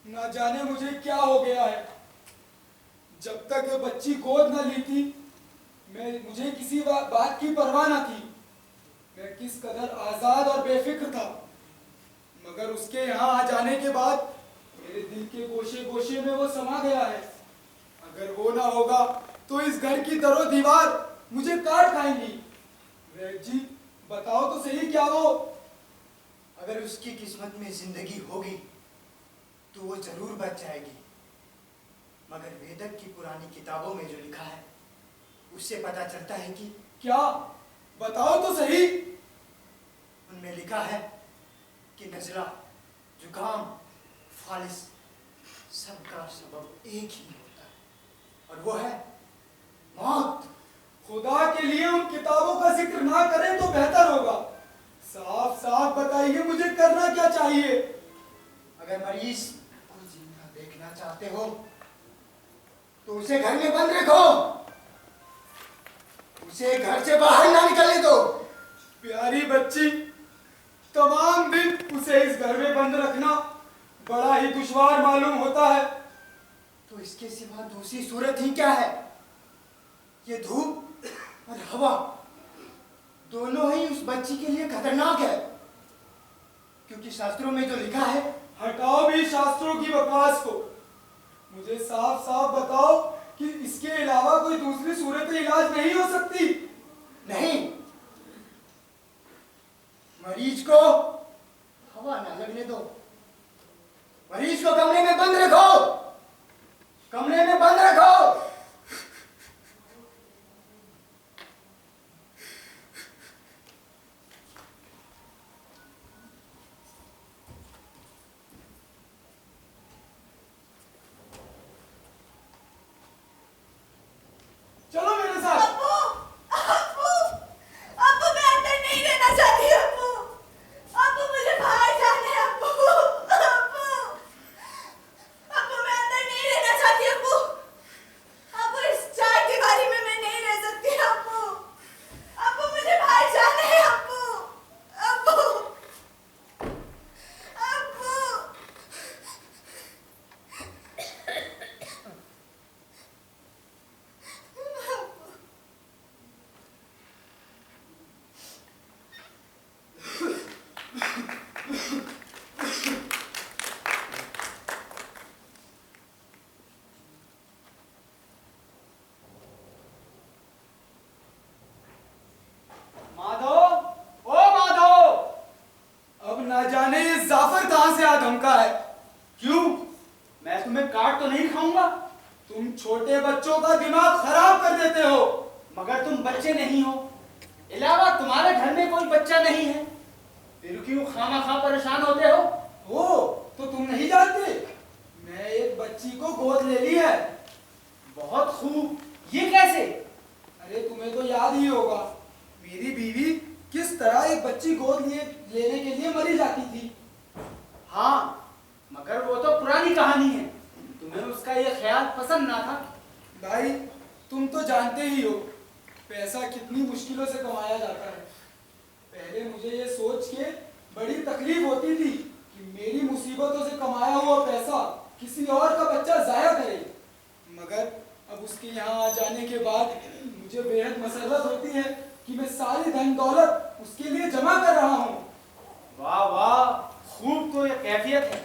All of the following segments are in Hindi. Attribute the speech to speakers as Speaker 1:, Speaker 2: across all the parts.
Speaker 1: ना जाने मुझे क्या हो गया है। जब तक बच्ची गोद न ली थी मुझे किसी बात की परवाह न थी। मैं किस कदर आजाद और बेफिक्र था, मगर उसके यहाँ आ जाने के बाद मेरे दिल के गोशे गोशे में वो समा गया है। अगर वो ना होगा तो इस घर की दरो दीवार मुझे काट खाएंगी। वैद जी, बताओ तो सही, क्या वो?
Speaker 2: अगर उसकी किस्मत में जिंदगी होगी तो वो जरूर बच जाएगी, मगर वेदक की पुरानी किताबों में जो लिखा है उससे पता चलता है कि
Speaker 1: क्या? बताओ तो सही।
Speaker 2: उनमें लिखा है कि नजला, जुकाम, फालिस सबका सबब एक ही होता है और वो है मौत।
Speaker 1: खुदा के लिए उन किताबों का जिक्र ना करें तो बेहतर होगा। साफ साफ बताइए, मुझे करना क्या चाहिए?
Speaker 2: अगर मरीज को जिंदा देखना चाहते हो तो उसे घर में बंद रखो, उसे घर से बाहर ना निकलने दो।
Speaker 1: प्यारी बच्ची, तमाम दिन उसे इस घर में बंद रखना बड़ा ही दुश्वार मालूम होता है।
Speaker 2: तो इसके सिवा दूसरी सूरत ही क्या है? ये धूप और हवा दोनों ही उस बच्ची के लिए खतरनाक है, क्योंकि शास्त्रों में जो लिखा है।
Speaker 1: हटाओ भी शास्त्रों की बकवास को। मुझे साफ साफ बताओ कि इसके अलावा कोई दूसरी सूरत इलाज नहीं हो सकती?
Speaker 2: नहीं, मरीज को हवा ना लगने दो, मरीज को कमरे में बंद रखो, कमरे में बंद रखो।
Speaker 1: चलो मेरे साथ।
Speaker 3: अप्पू, अप्पू, अप्पू मैं अंदर नहीं रहना चाहती। अप्पू, अप्पू मुझे बाहर जाना है। अप्पू, अप्पू, अप्पू मैं अंदर नहीं रहना चाहती। अप्पू, अप्पू इस चार दीवारी में मैं नहीं रह सकती। अप्पू, अप्पू मुझे बाहर जाना है। अप्पू, अप्पू, अप्पू।
Speaker 1: माधव, ओ माधव, अब ना जाने ये जाफर कहां से आ धमका है। क्यों? मैं तुम्हें काट तो नहीं खाऊंगा? तुम छोटे बच्चों का दिमाग खराब कर देते हो।
Speaker 4: मगर तुम बच्चे नहीं हो, अलावा तुम्हारे घर में कोई बच्चा नहीं है, फिर क्यों खामा परेशान होते हो?
Speaker 1: तो तुम नहीं जानते, मैं एक बच्ची को गोद ले ली है।
Speaker 4: बहुत खूब, ये कैसे?
Speaker 1: अरे तुम्हें तो याद ही होगा, मेरी बीवी किस तरह एक बच्ची गोद लेने के लिए मरी जाती थी।
Speaker 4: हाँ, मगर वो तो पुरानी कहानी है, तुम्हें उसका ये ख्याल पसंद ना था।
Speaker 1: भाई, तुम तो जानते ही हो पैसा कितनी मुश्किलों से कमाया जाता है। पहले मुझे ये सोच के बड़ी तकलीफ होती थी कि मेरी मुसीबतों से कमाया हुआ पैसा किसी और का बच्चा जाया करे, मगर अब उसके यहाँ आ जाने के बाद मुझे बेहद मसरत होती है कि मैं सारी धन दौलत उसके लिए जमा कर रहा हूँ।
Speaker 4: वाह वाह, खूब तो ये कैफियत है,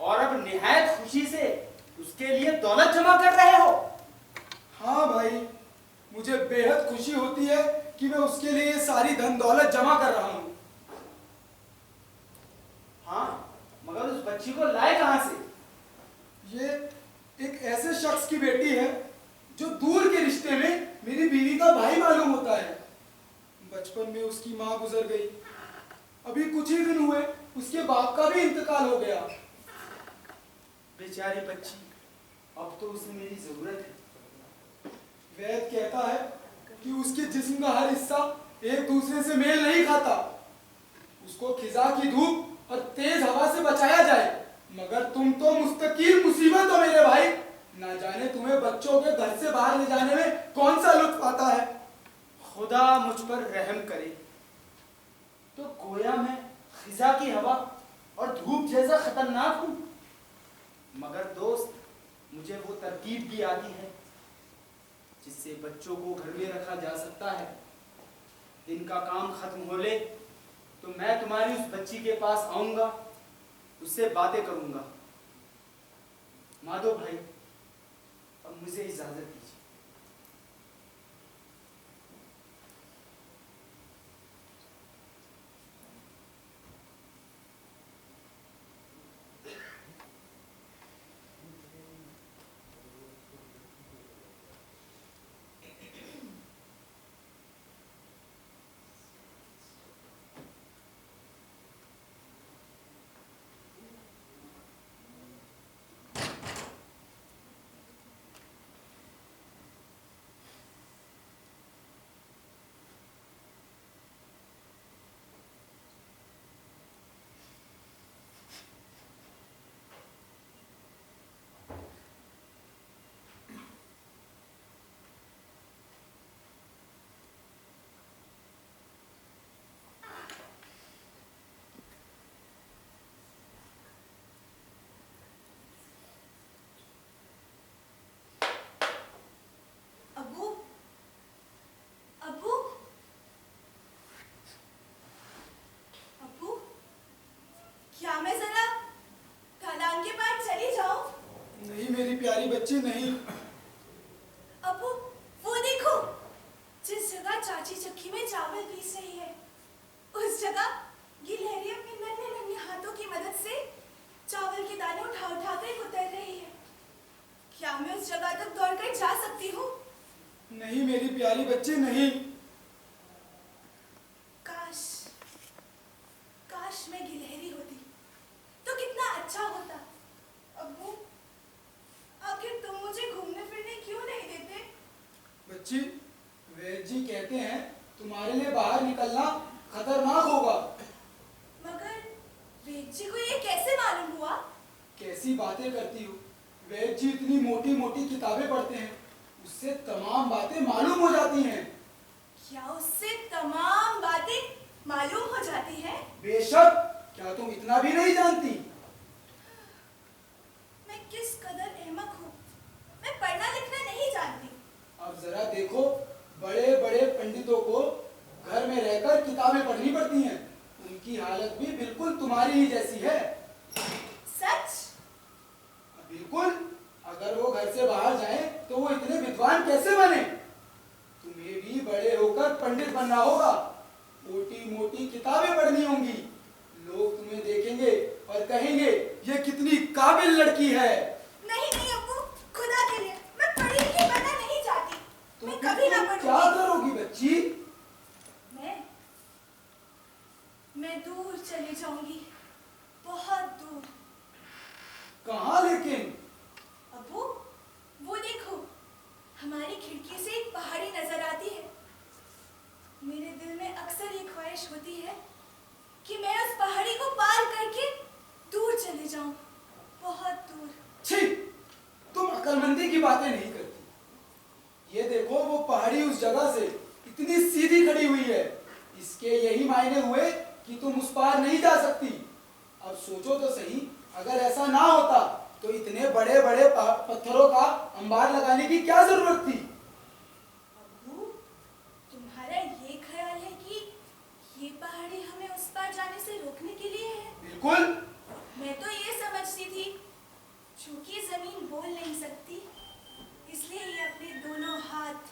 Speaker 4: और अब निहायत खुशी से उसके लिए दौलत जमा कर रहे हो।
Speaker 1: हाँ भाई, मुझे बेहद खुशी होती है कि मैं उसके लिए सारी धन दौलत जमा कर रहा हूँ।
Speaker 4: हाँ, मगर उस बच्ची को लाए कहां से?
Speaker 1: ये एक ऐसे शख्स की बेटी है जो दूर के रिश्ते में मेरी बीवी का भाई मालूम होता है। बचपन में उसकी माँ गुजर गई, अभी कुछ ही दिन हुए उसके बाप का भी इंतकाल हो गया।
Speaker 4: बेचारी बच्ची, अब तो उसे मेरी जरूरत है।
Speaker 1: वैद कहता है कि उसके जिस्म का हर हिस्सा एक दूसरे से मेल नहीं खाता। उसको खिजा की धूप और तेज हवा से बचाया जाए, मगर तुम तो मुस्तकिल मुसीबत हो मेरे भाई। ना जाने तुम्हें बच्चों के घर से बाहर ले जाने में कौन सा लुत्फ आता है।
Speaker 4: खुदा मुझ पर रहम करे। तो गोया मैं खिजा की हवा और धूप जैसा खतरनाक हूं? मगर दोस्त, मुझे वो तरकीब भी आती है जिससे बच्चों को घर में रखा जा सकता है। दिन का काम खत्म हो ले तो मैं तुम्हारी उस बच्ची के पास आऊंगा, उससे बातें करूंगा। माधव भाई, अब मुझे इजाजत दीजिए।
Speaker 3: अब्बू, अब्बू, अब्बू, क्या मैं जरा ढलान के पार चली जाऊं?
Speaker 1: नहीं मेरी प्यारी बच्ची, नहीं।
Speaker 3: अब्बू, वो देखो, जिस जगह चाची चक्की में चावल पीस रही है, उस जगह गिलहरी अपने नन्हे नन्हे हाथों की मदद से चावल के दाने उठा उठा कर कुतर रही है। क्या मैं उस जगह तक दौड़कर जा सकती हूँ?
Speaker 1: नहीं मेरी प्यारी बच्ची, नहीं।
Speaker 3: काश, काश मैं गिलहरी होती तो कितना अच्छा होता। अब्बू, आखिर तुम मुझे घूमने फिरने क्यों नहीं देते?
Speaker 1: बच्ची, वैद्य जी कहते हैं तुम्हारे लिए बाहर निकलना खतरनाक होगा।
Speaker 3: मगर वेद जी को ये कैसे मालूम हुआ?
Speaker 1: कैसी बातें करती हो? वैद्य जी इतनी मोटी मोटी किताबें पढ़ते हैं, उससे तमाम बातें मालूम हो जाती हैं।
Speaker 3: क्या उससे तमाम बातें मालूम हो जाती हैं?
Speaker 1: बेशक, क्या तुम इतना भी नहीं जानती?
Speaker 3: मैं किस कदर अहमक हूँ, मैं पढ़ना लिखना नहीं जानती।
Speaker 1: अब जरा देखो, बड़े बड़े पंडितों को घर में रहकर किताबें पढ़नी पड़ती हैं, उनकी हालत भी बिल्कुल तुम्हारी ही जैसी है।
Speaker 3: सच?
Speaker 1: बिल्कुल, अगर वो घर से बाहर जाएं तो वो इतने विद्वान कैसे बने? तुम्हें भी बड़े होकर पंडित बनना होगा, मोटी मोटी किताबें पढ़नी होंगी, लोग तुम्हें देखेंगे और कहेंगे ये कितनी काबिल लड़की है।
Speaker 3: नहीं नहीं अब्बू, खुदा के लिए मैं पढ़ी लिखी बनना नहीं चाहती।
Speaker 1: तो
Speaker 3: मैं
Speaker 1: फिर
Speaker 3: कभी ना
Speaker 1: तुम क्या
Speaker 3: पढ़ूंगी।
Speaker 1: करोगी बच्ची?
Speaker 3: मैं दूर चली जाऊंगी, बहुत दूर।
Speaker 1: कहाँ लेकिन?
Speaker 3: अब्बू, वो देखो, हमारी खिड़की से एक पहाड़ी नजर आती है। मेरे दिल में अक्सर ये ख्वाहिश होती है कि मैं उस पहाड़ी को पार करके दूर चले जाऊं, बहुत दूर।
Speaker 1: छी, तुम अक्लमंदी की बातें नहीं करती। ये देखो, वो पहाड़ी उस जगह से इतनी सीधी खड़ी हुई है, इसके यही मायने हुए कि तुम उस पार नहीं जा सकती। अब सोचो तो सही, अगर ऐसा ना होता तो इतने बड़े बड़े पत्थरों का अंबार लगाने की क्या जरूरत थी?
Speaker 3: अब्बू, तुम्हारा ये ख्याल है कि ये पहाड़ी हमें उस पार जाने से रोकने के लिए है?
Speaker 1: बिल्कुल।
Speaker 3: मैं तो ये समझती थी, चूंकि जमीन बोल नहीं सकती, इसलिए ये अपने दोनों हाथ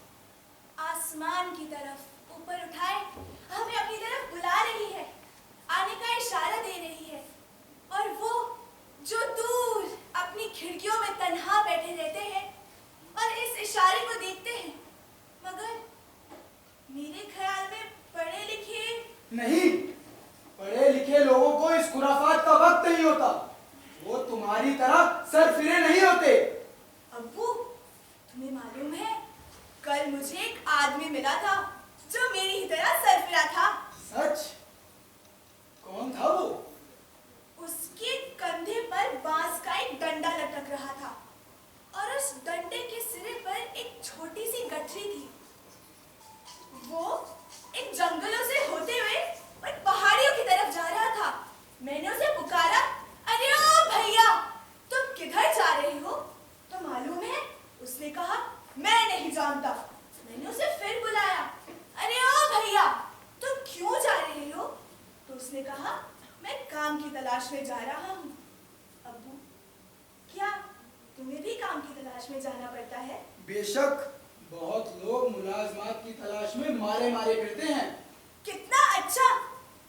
Speaker 3: आसमान की तरफ ऊपर उठाए हमें अपनी तरफ बुला रही है, आने का इशारा दे रही है। और वो जो दूर अपनी खिड़कियों में तन्हा बैठे रहते हैं और इस इशारे को देखते हैं, मगर मेरे ख्याल में पढ़े लिखे
Speaker 1: नहीं, पढ़े लिखे लोगों को इस खुराफात का वक्त नहीं होता, वो तुम्हारी तरह सरफिरे नहीं होते।
Speaker 3: अब्बू, तुम्हें मालूम है, कल मुझे एक आदमी मिला था जो मेरी ही तरह सरफिरा था।
Speaker 1: सच? कौन था वो?
Speaker 3: उसके कंधे पर बांस का एक डंडा लटक रहा था और उस डंडे के सिरे पर एक छोटी सी गठरी थी। वो एक जंगलों से होते हुए और पहाड़ियों की तरफ जा रहा था। मैंने उसे पुकारा, अरे ओ भैया, तुम किधर में जाना पड़ता है?
Speaker 1: बेशक, बहुत लोग मुलाजमात की तलाश में मारे मारे फिरते हैं।
Speaker 3: कितना अच्छा!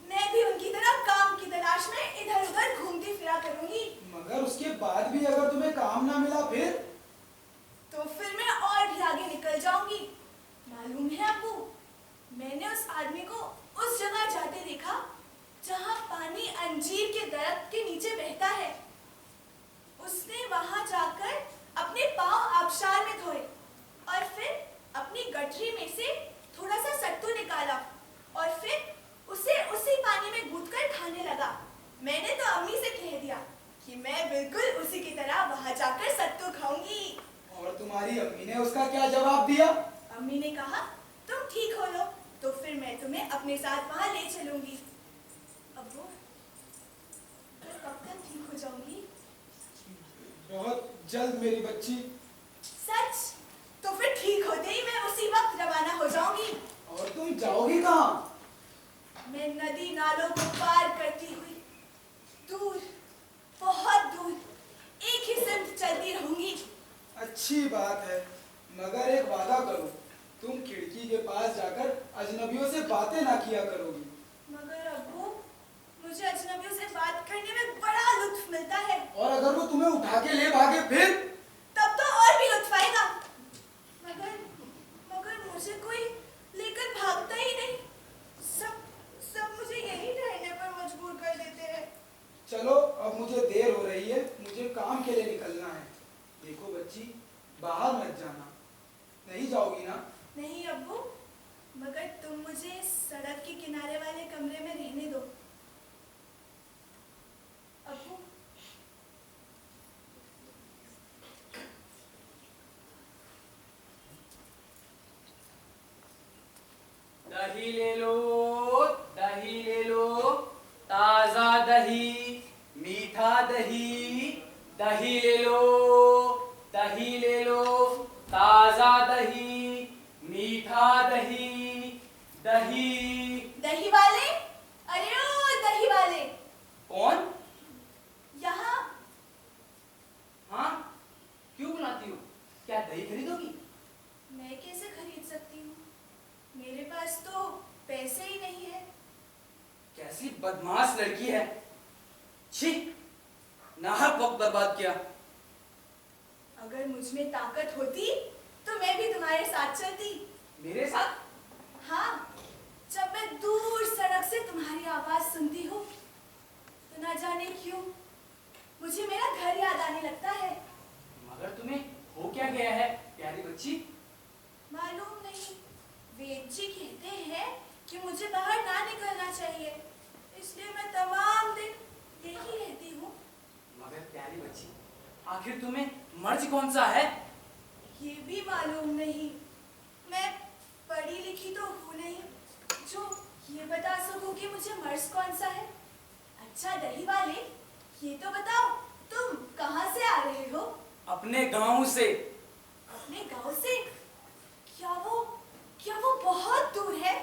Speaker 3: मैं भी उनकी तरह काम की तलाश में इधर उधर घूमती फिरा करूंगी।
Speaker 1: मगर उसके बाद भी अगर तुम्हें काम ना मिला फिर?
Speaker 3: तो फिर मैं और भी आगे निकल जाऊंगी। मालूम है अब्बू, मैंने उस आदमी को उस जगह जाते देखा जहां पानी अंजीर के दरख्त के नीचे बहता है। उसने वहां जाकर अपने पांव आबशार में धोए और फिर अपनी गठरी में से थोड़ा सा सत्तू निकाला और फिर उसे उसी पानी में गूंथकर खाने लगा। मैंने तो अम्मी से कह दिया कि मैं बिल्कुल उसी की तरह वहां जाकर सत्तू खाऊंगी।
Speaker 1: और तुम्हारी अम्मी ने उसका क्या जवाब दिया?
Speaker 3: अम्मी ने कहा, तुम ठीक हो लो तो फिर मैं तुम्हें अपने साथ वहां ले चलूंगी। अब्बू, मैं कब तक ठीक हो जाऊंगी?
Speaker 1: बहुत जल्द मेरी बच्ची।
Speaker 3: सच? तो फिर ठीक होते ही मैं उसी वक्त रवाना हो जाऊंगी।
Speaker 1: और तुम जाओगी कहाँ?
Speaker 3: मैं नदी नालों को पार करती हुई दूर, बहुत दूर एक ही सिमत चलती रहूंगी।
Speaker 1: अच्छी बात है, मगर एक वादा करो, तुम खिड़की के पास जाकर अजनबियों से बातें ना किया करोगी।
Speaker 3: मगर अब्बू, मुझे अजनबियों से बात करने में बड़ा लुत्फ मिलता है।
Speaker 1: और अगर वो तुम्हें उठा के ले भागे फिर?
Speaker 3: तब तो और भी लुत्फ आएगा। मगर मगर मुझे कोई लेकर भागता ही नहीं। सब मुझे यही ठहरने पर मजबूर कर देते हैं।
Speaker 1: चलो, अब मुझे देर हो रही है, मुझे काम के लिए निकलना है। देखो बच्ची, बाहर मत जाना। नहीं जाओगी ना?
Speaker 3: नहीं अब्बू, मगर तुम मुझे सड़क के किनारे वाले कमरे में रहने दो। अब्बू,
Speaker 4: दही ले लो, दही ले लो, ताजा दही, मीठा दही। दही ले लो, दही ले लो, ताजा दही, मीठा दही। दही।
Speaker 3: दही वाले, अरे ओ दही वाले।
Speaker 4: कौन?
Speaker 3: यहाँ।
Speaker 4: हाँ, क्यों बुलाती हो? क्या दही खरीदोगी?
Speaker 3: मैं कैसे खरीद सकती हूँ? मेरे पास तो पैसे ही नहीं है।
Speaker 4: कैसी बदमाश लड़की है। छी, नाहक वक्त बर्बाद किया।
Speaker 3: अगर मुझ में ताकत होती तो मैं भी तुम्हारे साथ चलती।
Speaker 4: मेरे साथ?
Speaker 3: हाँ, जब मैं दूर सड़क से तुम्हारी आवाज सुनती हूँ तो ना जाने क्यों मुझे मेरा घर याद आने लगता है।
Speaker 4: मगर तुम्हें हो क्या गया है प्यारी बच्ची?
Speaker 3: मालूम नहीं, वेद जी कहते हैं कि मुझे बाहर ना निकलना चाहिए, इसलिए मैं तमाम दिन यही रहती हूँ।
Speaker 4: मगर प्यारी बच्ची, आखिर तुम्हें मर्ज कौन सा है?
Speaker 3: ये भी मालूम नहीं। मैं पढ़ी लिखी तो हूँ नहीं जो ये बता सकूं कि मुझे मर्ज कौन सा है। अच्छा दही वाले, ये तो बताओ, तुम कहाँ से आ रहे हो?
Speaker 4: अपने गांव से।
Speaker 3: अपने गांव से? क्या वो बहुत दूर है?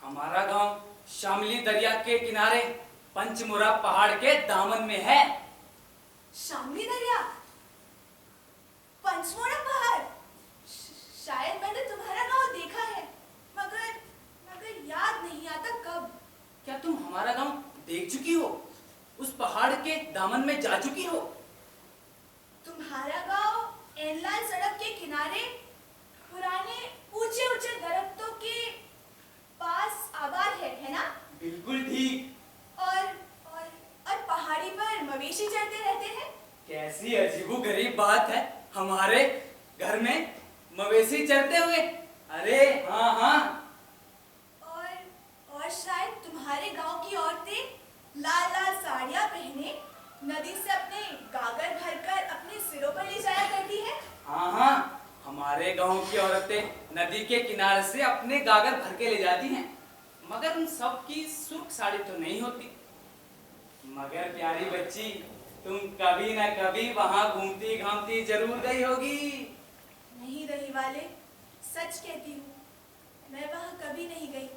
Speaker 4: हमारा गांव शामली दरिया के किनारे पंचमुरा पहाड़ के दामन में है।
Speaker 3: शामली दरिया, पंचमोड़ा पहाड़। शायद मैंने तुम्हारा गांव देखा है, मगर याद नहीं आता कब।
Speaker 4: क्या तुम हमारा गांव देख चुकी हो? उस पहाड़ के दामन में जा चुकी हो?
Speaker 3: तुम्हारा गांव एनलाल सड़क के किनारे पुराने ऊंचे ऊंचे दरख्तों के पास आबाद है ना?
Speaker 4: बिल्कुल ठीक।
Speaker 3: और पहाड़ी पर मवेशी चढ़ते रहते हैं।
Speaker 4: कैसी अजीबोगरीब बात है, हमारे घर में मवेशी चढ़ते हुए? अरे हाँ हाँ।
Speaker 3: और शायद तुम्हारे गांव की औरतें लाल लाल साड़ियां पहने नदी से अपने गागर भरकर अपने सिरों पर ले जाया करती है।
Speaker 4: हाँ हाँ, हमारे गांव की औरतें नदी के किनारे से अपने गागर भर के ले जाती हैं, मगर उन सब की सुर्ख साड़ी तो नहीं होती। मगर प्यारी बच्ची, तुम कभी न कभी वहां घूमती घामती जरूर गई होगी।
Speaker 3: नहीं दही वाले, सच कहती हूँ, मैं वहां कभी नहीं गई।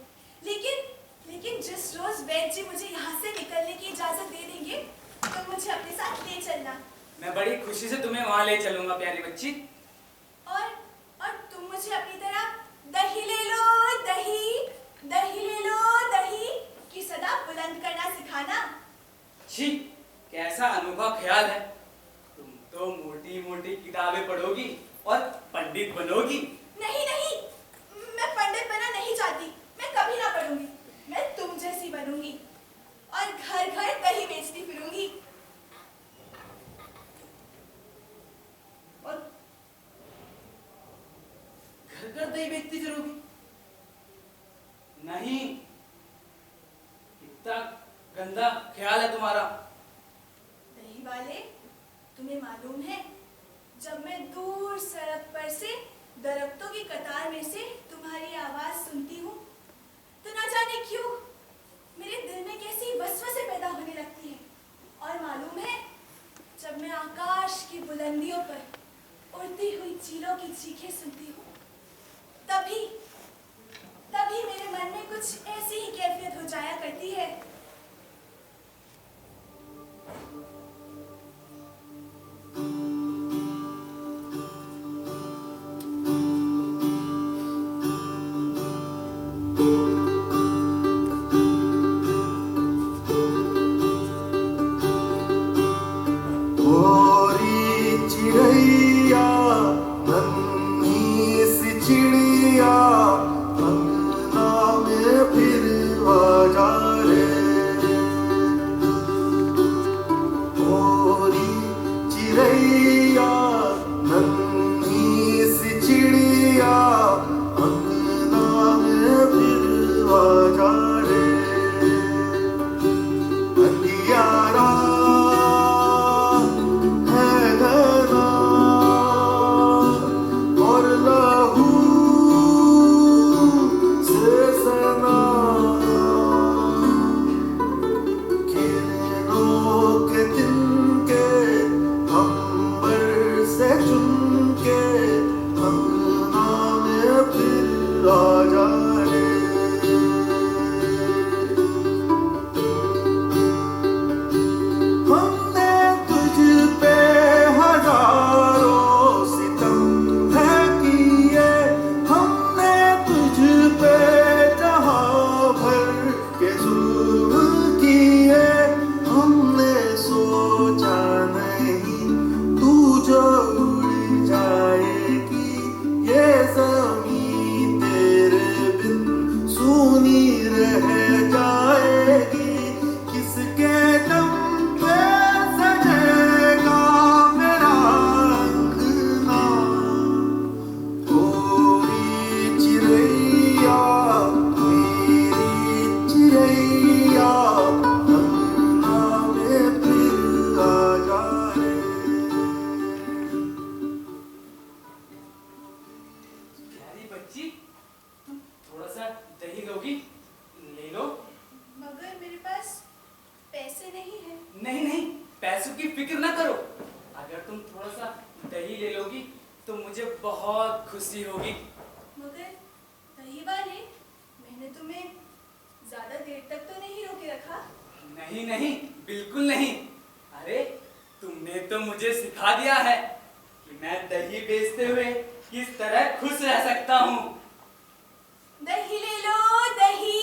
Speaker 3: लेकिन जिस रोज वैद जी मुझे यहाँ से निकलने की इजाजत दे देंगे तो मुझे अपने साथ ले चलना।
Speaker 4: मैं बड़ी खुशी से तुम्हें वहां ले चलूंगा प्यारी बच्ची।
Speaker 3: और तुम मुझे अपनी तरह दही ले लो दही, दही ले लो दही की सदा बुलंद करना सिखाना।
Speaker 4: छी, कैसा अनोखा ख्याल है। तुम तो मोटी मोटी किताबें पढ़ोगी और पंडित बनोगी।
Speaker 3: नहीं नहीं, मैं पंडित बनना नहीं चाहती। मैं कभी ना पढ़ूंगी। मैं तुम जैसी बनूंगी और घर घर दही बेचती फिरूंगी।
Speaker 4: और घर घर दही बेचती फिरोगी? नहीं, इतना गंदा ख्याल है तुम्हारा।
Speaker 3: दही वाले, तुम्हें मालूम है, जब मैं दूर सड़क पर से दरख्तों की कतार में से तुम्हारी आवाज सुनती हूँ, तो ना जाने क्यों मेरे दिल में कैसी वसवसे पैदा होने लगती है। और मालूम है, जब मैं आकाश की बुलंदियों पर उड़ती हुई चीलों की चीखें सुनती हूँ, तभी तभी मेरे मन में कुछ ऐसी ही कैफियत हो जाया करती है।
Speaker 4: खुशी होगी।
Speaker 3: मगर दही वाले, मैंने तुम्हें ज्यादा देर तक तो नहीं रोके रखा।
Speaker 4: नहीं नहीं, बिल्कुल नहीं। अरे तुमने तो मुझे सिखा दिया है कि मैं दही बेचते हुए किस तरह खुश रह सकता हूँ।
Speaker 3: दही ले लो दही,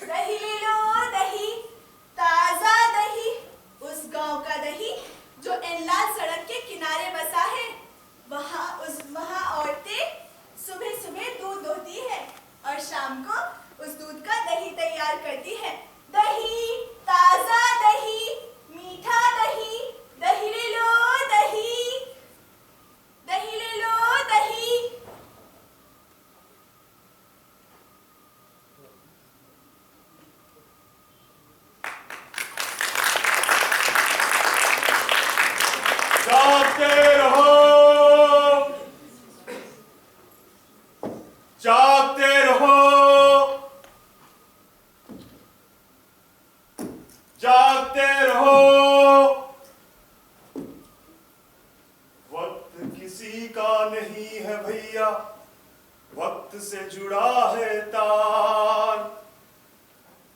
Speaker 3: दही ले लो दही, ताजा दही, उस गांव का दही जो एनलाल सड़क के किनारे बसा है। वहाँ औरतें सुबह सुबह दूध दोहती है और शाम को उस दूध का दही तैयार करती है। दही, ताजा दही, मीठा दही, दही ले लो दही, दही ले लो दही।
Speaker 5: जागते रहो, जागते रहो, जागते रहो। वक्त किसी का नहीं है भैया, वक्त से जुड़ा है तार।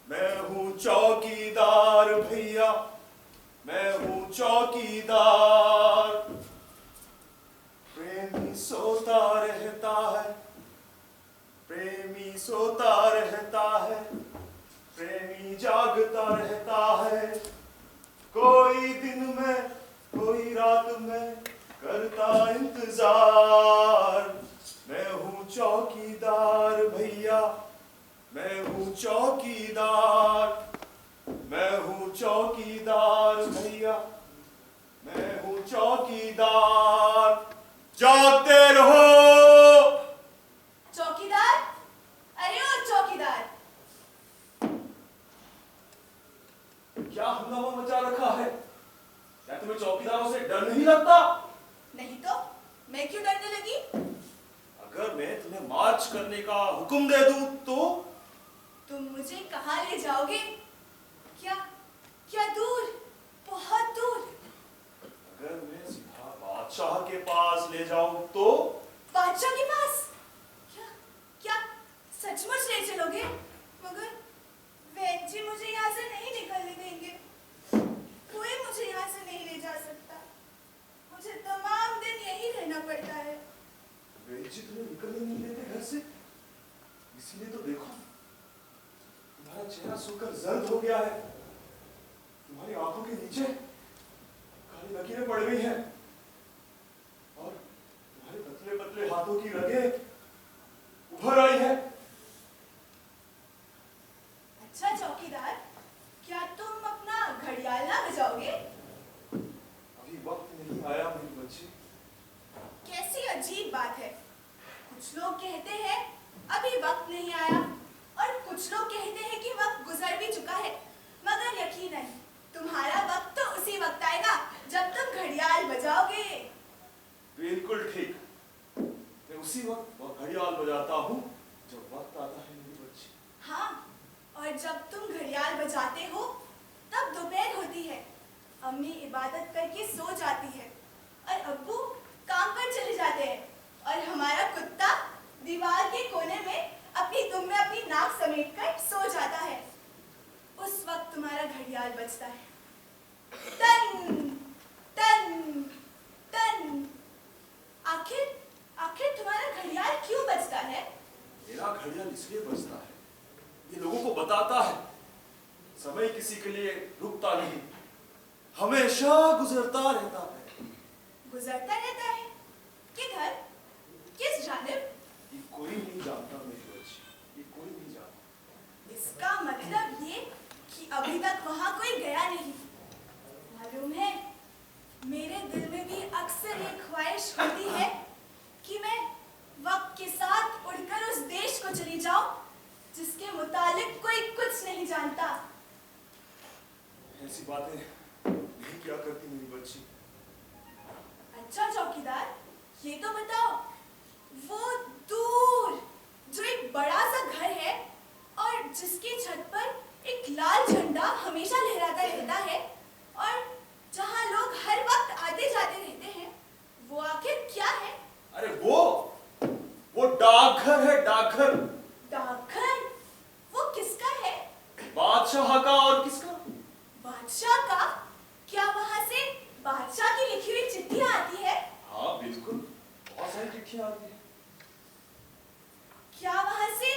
Speaker 5: मैं हूं चौकीदार भैया, मैं हूं चौकीदार। प्रेमी सोता सोता रहता है, प्रेमी जागता रहता है, कोई दिन में कोई रात में करता इंतजार। मैं हूँ चौकीदार भैया, मैं हूँ चौकीदार, मैं हूँ चौकीदार भैया, मैं हूँ चौकीदार। जागते रहो।
Speaker 3: चौकीदार, अरे ओ चौकीदार,
Speaker 5: क्या हंगामा मचा रखा है? क्या तुम्हें चौकीदारों से डर नहीं लगता?
Speaker 3: नहीं तो मैं क्यों डरने लगी?
Speaker 5: अगर मैं तुम्हें मार्च करने का हुक्म दे दूं तो?
Speaker 3: तुम मुझे कहाँ ले जाओगे? क्या क्या दूर, बहुत दूर?
Speaker 5: अगर मैं सीधा बादशाह के पास ले जाऊं तो?
Speaker 3: बादशाह के पास? क्या क्या सचमुच ले चलोगे? मगर वैन जी मुझे यहाँ से नहीं निकलने देंगे। कोई मुझे यहाँ से नहीं ले जा सकता। मुझे तमाम दिन यहीं रहना पड़ता है।
Speaker 5: वेजी तुम्हें निकलने नहीं देते घर से? इसीलिए तो देखो, तुम्हारा चेहरा सूखकर जर्द हो गया है, तुम्हारी आंखों के नीचे काली लकीरें पड़ गई हैं और तुम्हारे पतले पतले हाथों की रगें उभर आई है।
Speaker 3: अच्छा चौकीदार, क्या तुम अपना घड़ियाल ना बजाओगे?
Speaker 5: अभी वक्त नहीं आया मेरी बच्ची।
Speaker 3: कैसी अजीब बात है। कुछ लोग कहते हैं अभी वक्त नहीं आया और कुछ लोग कहते हैं कि वक्त गुजर भी चुका है। मगर यकीन नहीं, तुम्हारा वक्त तो उसी वक्त आएगा जब तुम घड़ियाल बजाओगे।
Speaker 5: बिल्कुल ठीक, मैं उसी वक्त वो घड़ियाल बजाता हूँ जब वक्त आता है मेरी बच्ची।
Speaker 3: हाँ, और जब तुम घड़ियाल बजाते हो तब दोपहर होती है। अम्मी इबादत करके सो जाती है और अब्बू काम पर चले जाते हैं और हमारा कुत्ता दीवार के कोने में अपनी दुम में अपनी नाक समेटकर सो जाता है। उस वक्त तुम्हारा घड़ियाल बजता है, टन टन टन। आखिर आखिर तुम्हारा घड़ियाल क्यों बजता है?
Speaker 5: मेरा घड़ियाल इसलिए बजता है, ये लोगों को बताता है समय किसी के लिए रुकता नहीं, हमेशा गुजरता रहता है।
Speaker 3: गुजरता रहता है? किधर? किस जानिब?
Speaker 5: ये कोई नहीं जानता मेरी बच्ची, ये कोई नहीं जानता।
Speaker 3: इसका मतलब ये कि अभी तक वहां कोई गया नहीं। मालूम है, मेरे दिल में भी अक्सर ये ख्वाहिश होती है कि मैं वक्त के साथ उड़कर उस देश को चली जाऊं जिसके मुतालिक कोई कुछ नहीं जानता।
Speaker 5: ऐसी बातें नहीं क्या करती मेरी बच्ची।
Speaker 3: अच्छा चौकीदार, ये तो बताओ, वो दूर जो एक बड़ा सा घर है और जिसकी छत पर एक लाल झंडा हमेशा लहराता रहता है और जहां लोग हर वक्त आते जाते रहते हैं, वो आखिर क्या है?
Speaker 5: अरे वो डाकघर है, डाकघर।
Speaker 3: डाकघर? वो किसका है?
Speaker 5: बादशाह का। और किसका?
Speaker 3: बादशाह का? क्या वहां से बादशाह की लिखी हुई चिट्ठियां आती है?
Speaker 5: हाँ बिल्कुल, बहुत सारी चिट्ठियां आती हैं।
Speaker 3: क्या वहां से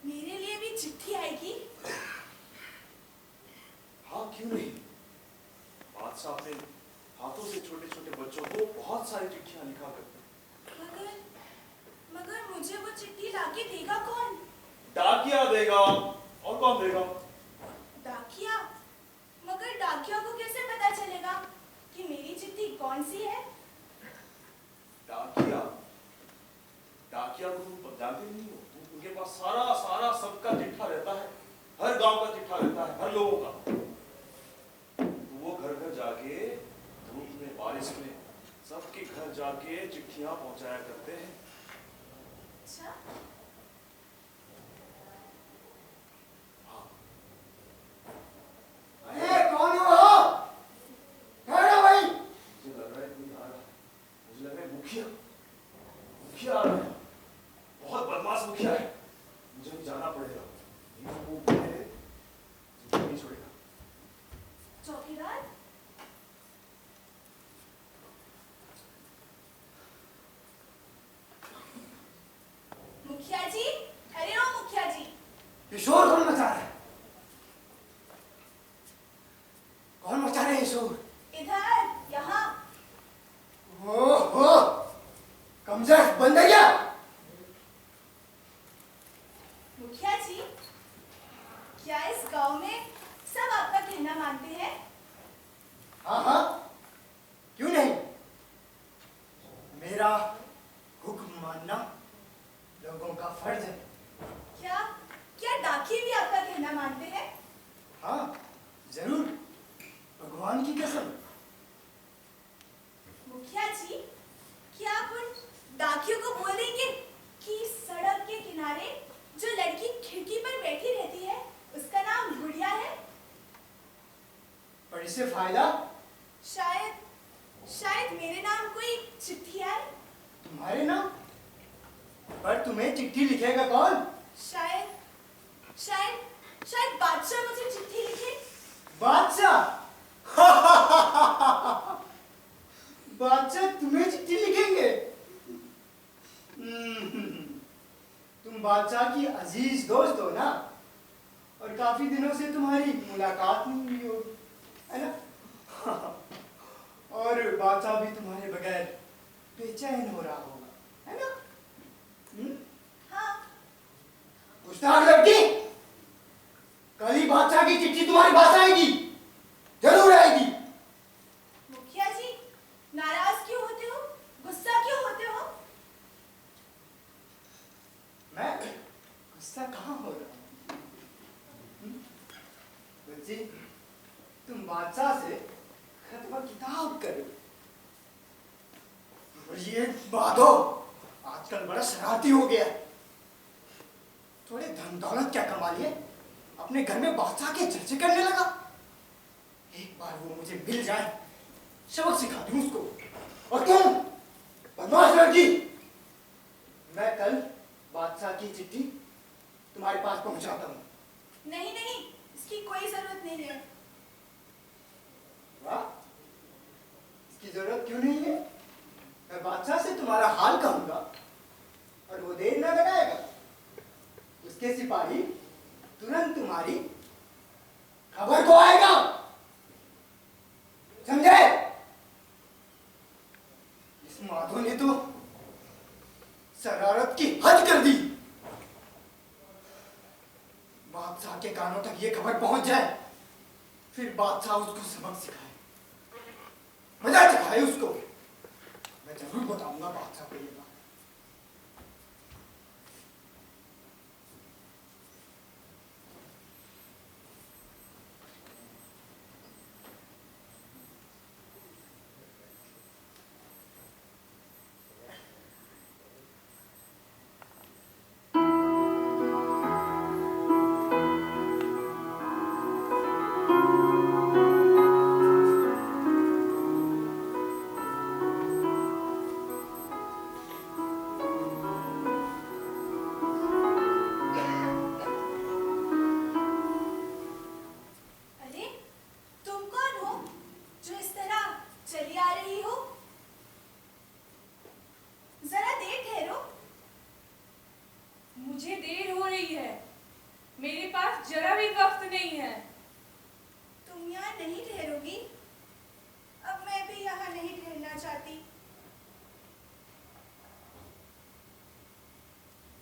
Speaker 3: मेरे लिए भी चिट्ठी आएगी?
Speaker 5: हाँ क्यों नहीं, बादशाह अपने हाथों से छोटे छोटे बच्चों को बहुत सारी चिट्ठियां लिखा करते।
Speaker 3: मगर मगर मुझे वो चिट्ठी लाके देगा कौन?
Speaker 5: डाकिया देगा, और कौन देगा?
Speaker 3: डाकिया? मगर डाकिया को कैसे पता चलेगा कि मेरी चिट्ठी कौन सी है?
Speaker 5: डाकिया डाकिया को तुम जानते नहीं हो? उनके पास सारा सारा सबका चिट्ठा रहता है, हर गांव का चिट्ठा रहता है, हर लोगों का। तो वो घर घर जाके धूप में बारिश में सबके घर जाके चिट्ठियां पहुंचाया करते हैं।
Speaker 3: अच्छा,
Speaker 2: अरे कौन हो? ठहरो भाई।
Speaker 5: मुझे लग रहा है कोई आ रहा है, मुझे लग रहा है मुखिया मुखिया आ रहा है, बहुत बदमाश मुखिया है, मुझे भी जाना पड़ेगा, नहीं तो वो मुझे जिंदगी नहीं छोड़ेगा।
Speaker 3: चौकीदार? मुखिया
Speaker 2: मेरा हुक्म मानना लोगों का फर्ज है।
Speaker 3: क्या क्या डाकिये भी आपका कहना मानते हैं?
Speaker 2: हाँ जरूर, भगवान की कसम।
Speaker 3: मुखिया जी, क्या आप उन डाकियों को बोल देंगे कि सड़क के किनारे जो लड़की खिड़की पर बैठी रहती है उसका नाम गुड़िया है?
Speaker 2: पर इससे फायदा?
Speaker 3: शायद मेरे नाम कोई चिट्ठी आए।
Speaker 2: तुम्हारे नाम? पर तुम्हें चिट्ठी लिखेगा कौन?
Speaker 3: शायद बादशाह मुझे चिट्ठी लिखे।
Speaker 2: बादशाह? बादशाह तुम्हें चिट्ठी लिखेंगे? तुम बादशाह की अजीज दोस्त हो ना, और काफी दिनों से तुम्हारी मुलाकात नहीं हुई होगी, है ना? और बादशाह भी तुम्हारे बगैर बेचैन हो रहा होगा, है ना?
Speaker 3: हाँ।
Speaker 2: गुस्ताख लड़की, कल ही बादशाह की चिट्ठी तुम्हारे पास आएगी, जरूर आएगी।
Speaker 3: मुखिया जी, नाराज क्यों होते हो? गुस्सा क्यों होते हो?
Speaker 2: मैं गुस्सा कहाँ हो रहा हूँ? बच्ची, तुम बादशाह से खतवा किताब करो। और ये बादो आजकल बड़ा शरारती हो गया है। थोड़े धन दौलत क्या कमा लिए, अपने घर में बादशाह के चर्चे करने लगा। एक बार वो मुझे मिल जाए, सबक सिखा दूं उसको। और तुम बदमाश लड़की, मैं कल बादशाह की चिट्ठी तुम्हारे पास पहुंचाता हूं।
Speaker 3: नहीं, इसकी कोई जरूरत नहीं है।
Speaker 2: वाह, इसकी जरूरत क्यों नहीं है? मैं बादशाह से तुम्हारा हाल कहूंगा और वो देर न लगाएगा। उसके सिपाही तुरंत तुम्हारी खबर को आएगा, समझे? इस माधो ने तो शरारत की हद कर दी। बादशाह के कानों तक ये खबर पहुंच जाए, फिर बादशाह उसको सबक सिखाए, मजा चखाए उसको। मैं जरूर बताऊंगा बादशाह को ये बात।
Speaker 3: अरे, तुम कौन हो जो इस तरह चली आ रही हो? जरा देर ठहरो।
Speaker 6: मुझे देर हो रही है, मेरे पास जरा भी वक्त नहीं है।
Speaker 3: तुम यहाँ नहीं ठहरोगी? अब मैं भी यहाँ नहीं ठहरना चाहती।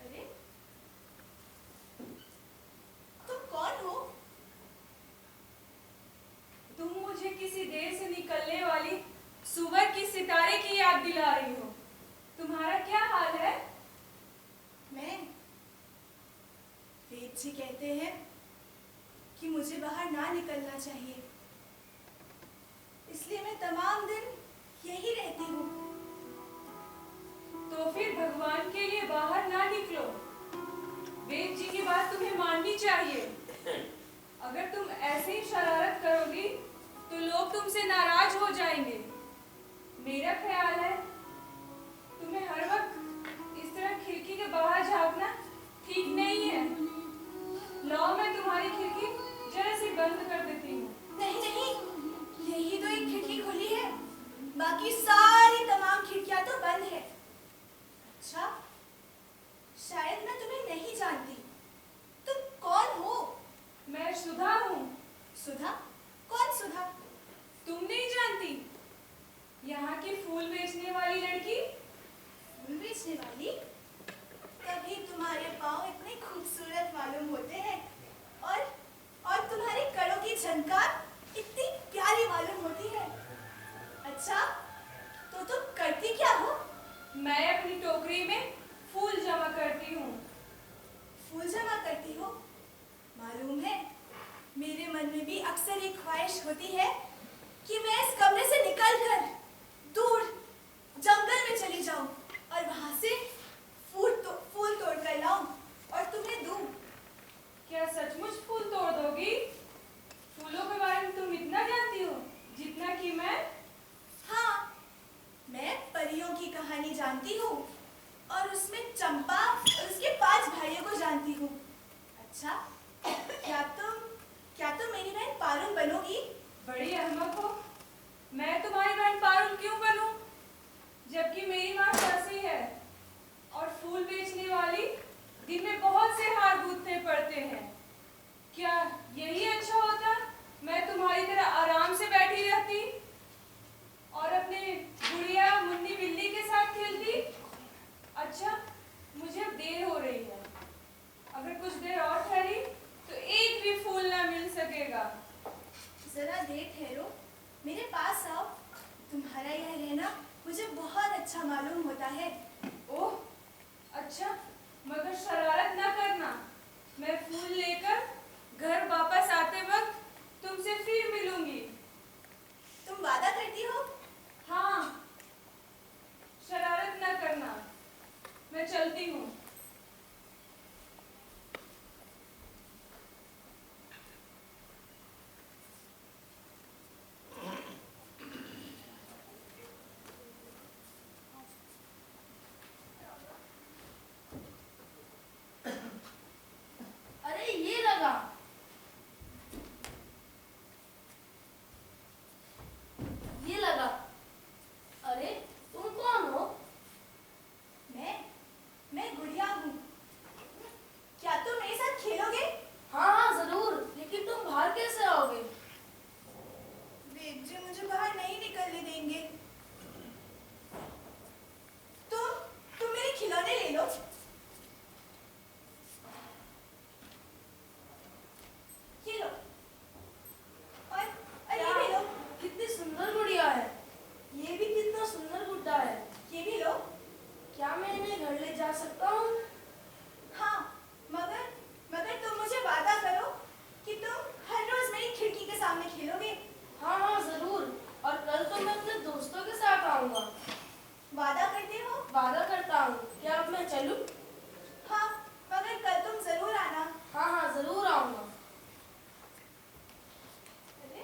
Speaker 3: अरे, तुम कौन हो?
Speaker 6: तुम मुझे किसी देर से निकलने वाली सुबह की सितारे की याद दिला रही हो। तुम्हारा क्या हाल है?
Speaker 3: मैं, वेद जी कहते हैं कि मुझे बाहर ना निकलना चाहिए, इसलिए मैं तमाम दिन यही रहती हूँ।
Speaker 6: तो फिर भगवान के लिए बाहर ना निकलो। वेद जी की बात तुम्हें माननी चाहिए। अगर तुम ऐसे ही शरारत करोगी तो लोग तुमसे नाराज हो जाएंगे। मेरा ख्याल है तुम्हें हर वक्त इस तरह खिड़की के बाहर झांकना ठीक नहीं है। लाओ, मैं तुम्हारी खिड़की जरा सी बंद कर देती हूँ।
Speaker 3: नहीं, यही तो एक खिड़की खुली है, बाकी सारी तमाम खिड़कियां तो बंद है। अच्छा, शायद मैं तुम्हें नहीं जानती। तुम कौन हो?
Speaker 6: मैं सुधा हूँ।
Speaker 3: सुधा? कौन सुधा?
Speaker 6: तुम नहीं जानती? यहाँ की फूल बेचने वाली लड़की।
Speaker 3: फूल बेचने वाली? तभी तुम्हारे पाँव इतने खूबसूरत मालूम होते हैं, और तुम्हारी कड़ों की झनकार इतनी प्यारी मालूम होती है। अच्छा, तो तुम करती क्या हो?
Speaker 6: मैं अपनी टोकरी में फूल जमा करती हूँ।
Speaker 3: फूल जमा करती हो? मालूम है, मेरे मन में भी अक्सर एक ख्वाहिश होती है कि मैं इस कमरे से निकलकर दूर जंगल में चली जाऊं और वहां से फूल तोड़ कर लाऊं और तुम्हें दूं।
Speaker 6: क्या सचमुच फूल तोड़ दोगी? फूलों के बारे में तुम इतना जानती हो जितना कि मैं?
Speaker 3: हाँ, मैं परियों की कहानी जानती हूँ और उसमें चंपा और उसके 5 भाइयों को जानती हूँ। अच्छा, क्या तुम मेरी बहन पारुल बनोगी?
Speaker 6: बड़ी अहमक हो। मैं तुम्हारी बहन पारुल क्यों बनूं? जबकि मेरी माँ शशि है और फूल बेचने वाली दिन में बहुत से हार गूंथने पड़ते हैं। क्या यही अच्छा होता? मैं तुम्हारी तरह आराम से बैठी रहती और अपने गुड़िया मुन्नी बिल्ली के साथ खेलती। अच्छा, मुझे अब देर हो रही है। अगर कुछ देर और ठहरी तो एक भी फूल ना मिल सकेगा।
Speaker 3: जरा देर ठहरो, मेरे पास आओ। तुम्हारा यह रहना मुझे बहुत अच्छा मालूम होता है।
Speaker 6: ओह, अच्छा, मगर शरारत ना करना। मैं फूल लेकर घर वापस आते वक्त तुमसे फिर मिलूंगी।
Speaker 3: तुम वादा करती हो?
Speaker 6: हाँ, शरारत ना करना। मैं चलती हूँ।
Speaker 3: अरे ये लगा। ये लगा। अरे तुम कौन हो? मैं गुड़िया हूँ। क्या तुम मेरे साथ खेलोगे?
Speaker 7: हाँ हाँ जरूर, लेकिन तुम बाहर कैसे आओगे?
Speaker 3: वेद जी मुझे बाहर नहीं निकलने देंगे। तुम मेरे खिलौने ले लो। ये लो। और ये भी लो।
Speaker 7: कितनी सुंदर गुड़िया है। ये भी कितना सुंदर गुड्डा है।
Speaker 3: ये भी लो।
Speaker 7: क्या मैं इन्हें घर ले जा सकता हूँ?
Speaker 3: हाँ, मगर तुम मुझे वादा करो कि तुम हर रोज मेरी खिड़की के सामने खेलोगे।
Speaker 7: हाँ हाँ जरूर, और कल तो मैं अपने दोस्तों के साथ आऊंगा।
Speaker 3: वादा करते हो?
Speaker 7: वादा करता हूँ। क्या अब मैं चलूं?
Speaker 3: हाँ, मगर कल तुम जरूर आना।
Speaker 7: हाँ हाँ जरूर आऊंगा।
Speaker 3: अरे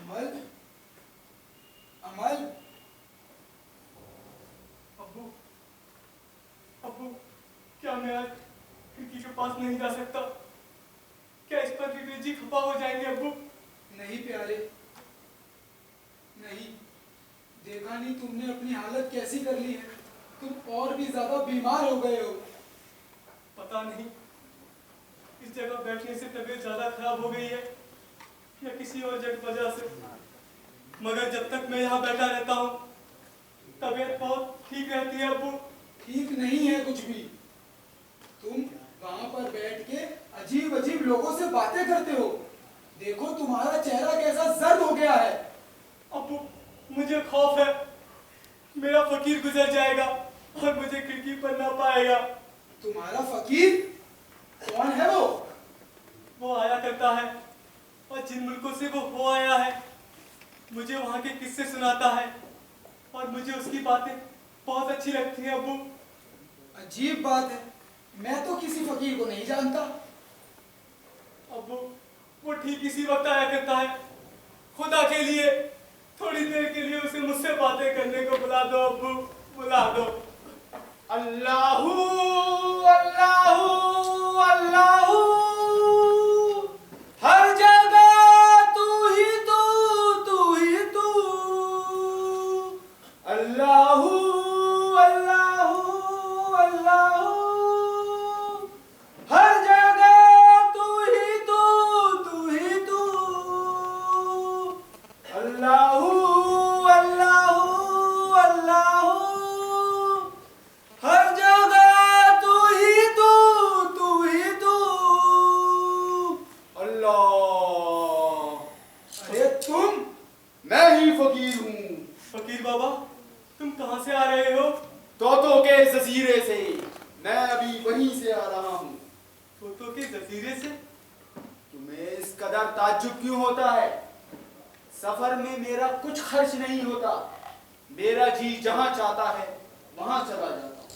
Speaker 1: अमल, अमल,
Speaker 5: अब्बू, अब्बू, क्या मैं आज खिड़की के पास नहीं जा सकता? क्या इस पर विवेक जी खफा हो जाएंगे अब्बू?
Speaker 1: नहीं प्यारे, नहीं। देखा नहीं तुमने अपनी हालत कैसी कर ली है? तुम और भी ज्यादा बीमार हो गए हो।
Speaker 5: पता नहीं इस जगह बैठने से तबीयत ज्यादा खराब हो गई है या किसी और वजह से, मगर जब तक मैं यहाँ बैठा रहता हूँ तबीयत बहुत ठीक रहती है अब्बू।
Speaker 1: ठीक नहीं है कुछ भी। तुम वहां पर बैठ के अजीब अजीब लोगों से बातें करते हो। देखो तुम्हारा चेहरा कैसा जर्द हो गया है।
Speaker 5: अब्बू, मुझे खौफ है मेरा फकीर गुजर जाएगा और मुझे खिड़की पर ना पाएगा।
Speaker 1: तुम्हारा फकीर कौन है वो?
Speaker 5: वो आया करता है और जिन मुल्कों से वो हो आया है मुझे वहाँ के किस्से सुनाता है और मुझे उसकी बातें बहुत अच्छी लगती हैं अब्बू।
Speaker 1: अजीब बात है, मैं तो किसी फकीर को नहीं जानता।
Speaker 5: अब्बू, वो ठीक इसी वक्त आया करता है। खुदा के लिए थोड़ी देर के लिए उसे मुझसे बातें करने को बुला दो अब्बू, बुला दो।
Speaker 4: अल्लाहू अल्लाहू अल्लाहू, हर जगह तू ही ताज्जुब क्यों होता है? सफर में मेरा कुछ खर्च नहीं होता। मेरा जी जहां चाहता है वहां चला जाता हूं।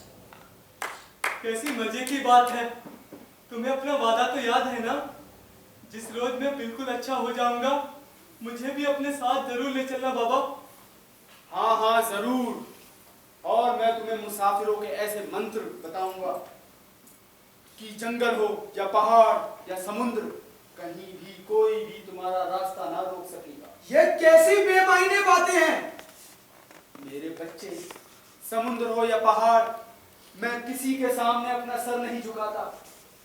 Speaker 8: कैसी मजे की बात है। तुम्हें अपना वादा तो याद है ना? जिस रोज मैं बिल्कुल अच्छा हो जाऊंगा मुझे भी अपने साथ जरूर ले चलना बाबा।
Speaker 4: हाँ हाँ जरूर। और मैं तुम्हें मुसाफिरों के ऐसे मंत्र बताऊंगा कि जंगल हो या पहाड़ या समुद्र, कहीं भी कोई भी तुम्हारा रास्ता ना रोक सकेगा।
Speaker 1: ये कैसी बेमायने बातें हैं?
Speaker 4: मेरे बच्चे, समुद्र हो या पहाड़, मैं किसी के सामने अपना सर नहीं झुकाता।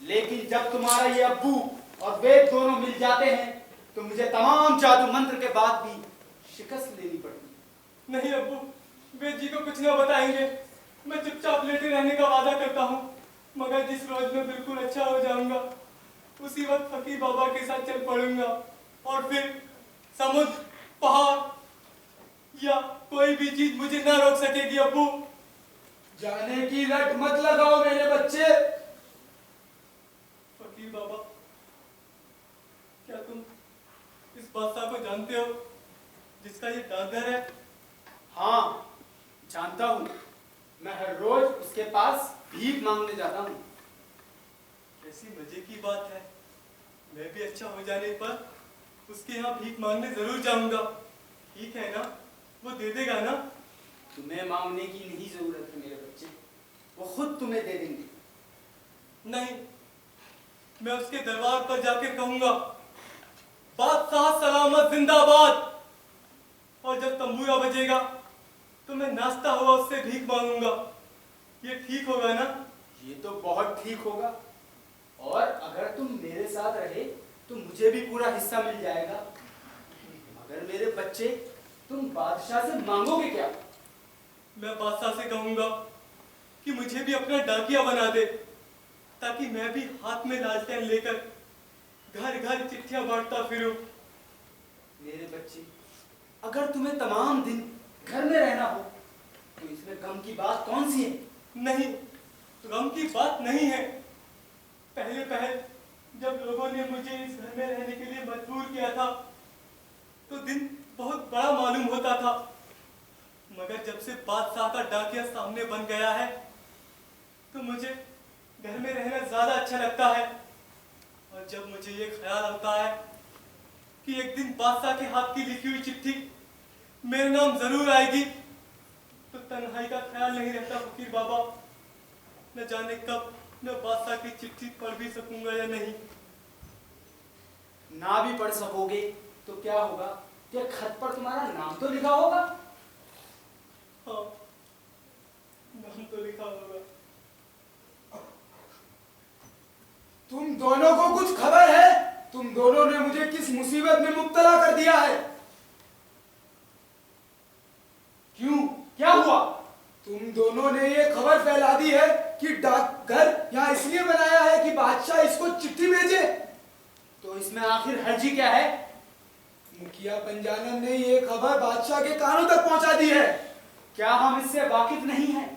Speaker 4: लेकिन जब तुम्हारा ये अब्बू और वेद दोनों मिल जाते हैं तो मुझे तमाम जादू मंत्र के बाद भी शिकस्त लेनी पड़ती।
Speaker 8: नहीं अब्बू, वेद जी को कुछ ना बताएंगे। मैं चुपचाप लेटे रहने का वादा करता हूँ। मगर जिस रोज मैं बिल्कुल अच्छा हो जाऊंगा उसी वक्त फकीर बाबा के साथ चल पड़ूंगा और फिर समुद्र, पहाड़ या कोई भी चीज मुझे ना रोक सकेगी अब्बू।
Speaker 1: जाने की रट मत लगाओ मेरे बच्चे।
Speaker 8: फकीर बाबा, क्या तुम इस बादशाह को जानते हो जिसका ये डाकघर है?
Speaker 4: हाँ जानता हूँ। मैं हर रोज उसके पास भीख मांगने जाता हूँ।
Speaker 8: कैसी मजे की बात है। मैं भी अच्छा हो जाने पर उसके यहाँ भीख मांगने जरूर जाऊंगा। ठीक है ना? वो दे देगा ना?
Speaker 4: तुम्हें मांगने की नहीं जरूरत है मेरे बच्चे, वो खुद तुम्हें दे देंगे।
Speaker 8: नहीं, मैं उसके दरबार पर जाकर कहूंगा बादशाह सलामत जिंदाबाद। और जब तंबूरा बजेगा तो मैं नाश्ता हुआ उससे भीख मांगूंगा। ये ठीक होगा ना?
Speaker 4: ये तो बहुत ठीक होगा। और अगर तुम मेरे साथ रहे तो मुझे भी पूरा हिस्सा मिल जाएगा। मगर मेरे बच्चे, तुम बादशाह से मांगोगे क्या?
Speaker 8: मैं बादशाह से कहूंगा कि मुझे भी अपना डाकिया बना दे, ताकि मैं भी हाथ में लालटेन लेकर घर घर चिट्ठियां बांटता फिरूं।
Speaker 4: मेरे बच्चे, अगर तुम्हें तमाम दिन घर में रहना हो तो इसमें गम की बात कौन सी है?
Speaker 8: नहीं, गम की बात नहीं है। पहले पहल जब लोगों ने मुझे इस घर में रहने के लिए मजबूर किया था तो दिन बहुत बड़ा मालूम होता था। मगर जब से बादशाह का डाकिया सामने बन गया है तो मुझे घर में रहना ज्यादा अच्छा लगता है। और जब मुझे ये ख्याल आता है कि एक दिन बादशाह के हाथ की लिखी हुई चिट्ठी मेरे नाम जरूर आएगी तो तन्हाई का ख्याल नहीं रहता फकीर बाबा। न जाने कब मैं बादशाह की चिट्ठी पढ़ भी सकूंगा या नहीं।
Speaker 4: ना भी पढ़ सकोगे तो क्या होगा? क्या खत पर तुम्हारा नाम तो लिखा होगा?
Speaker 8: हाँ, नाम तो लिखा होगा।
Speaker 1: तुम दोनों को कुछ खबर है? तुम दोनों ने मुझे किस मुसीबत में मुब्तला कर दिया है?
Speaker 4: क्यों, क्या हुआ?
Speaker 1: तुम दोनों ने ये खबर फैला दी है कि डाकघर यहाँ इसलिए बनाया है कि बादशाह इसको चिट्ठी भेजे।
Speaker 4: तो इसमें आखिर हर्जी क्या है?
Speaker 1: मुखिया पंजानन ने ये खबर बादशाह के कानों तक पहुंचा दी है।
Speaker 4: क्या हम इससे वाकिफ नहीं हैं